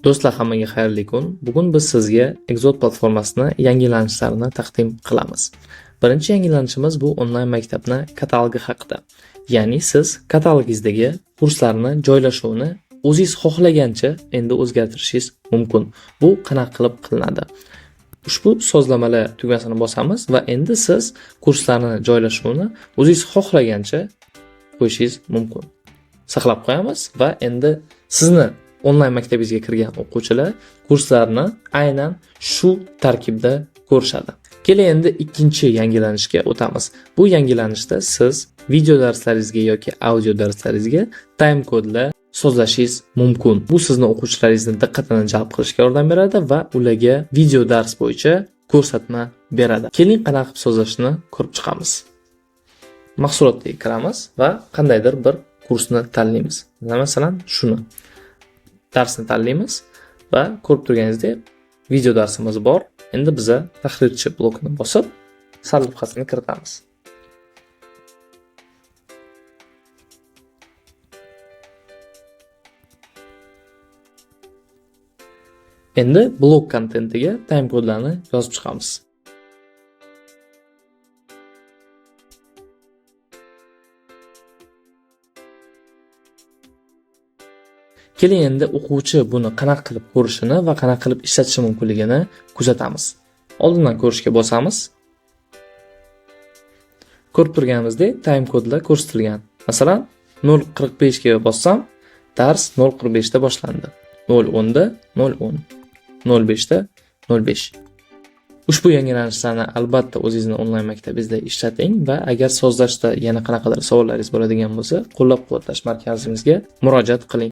Do'stlar, hammaga xayrli kun. Bugun biz sizga Exot platformasini yangilanishlarini taqdim qilamiz. Birinchi yangilanishimiz bu onlayn maktabni katalogi haqida. Ya'ni siz katalogingizdagi kurslarni joylashuvini o'zingiz xohlagancha endi o'zgartirishingiz mumkin. Bu qanaqa qilib qilinadi? Ushbu sozlamalar tugmasini bosamiz va endi siz kurslarni joylashuvini o'zingiz xohlagancha qo'yishingiz mumkin. Saqlab qo'yamiz va endi sizni onlayn maktabingizga kirgan o'quvchilar kurslarni aynan shu tarkibda ko'rishadi. Keling endi ikkinchi yangilanishga o'tamiz. Bu yangilanishda siz video darslaringizga yoki audio darslaringizga time kodlar sozlashingiz mumkin. Bu sizni o'quvchilaringizni diqqatini jalb qilishga yordam beradi va ularga video dars bo'yicha ko'rsatma beradi. Keling qanaqa qilib sozlashni ko'rib chiqamiz. Mahsulotga kiramiz va qandaydir bir kursni tanlaymiz. Masalan, shuni darsni tanlaymiz va ko'rib turganingizdek video darsimiz bor. Endi biza tahrirchi blokini bosib sarlavhasini kiritamiz. Endi blok kontentiga time kodlarni yozib chiqamiz. Keling endi o'quvchi buni qanaqa qilib ko'rishini va qanaqa qilib ishlatishi mumkinligini kuzatamiz. Oldindan ko'rishga bosamiz. Ko'rib turganimizdek time kodlar ko'rsatilgan. Masalan, 0:45 ga bossam, dars 0:45 da boshlandi. 0:10 da 0:10, 0:5 da 0:5. Ushbu yangilanishlarni albatta o'zingizning onlayn maktabingizda ishlating va agar sozlashda yana qanaqadir savollaringiz bo'ladigan bo'lsa, qo'llab-quvvatlash markazimizga murojaat qiling.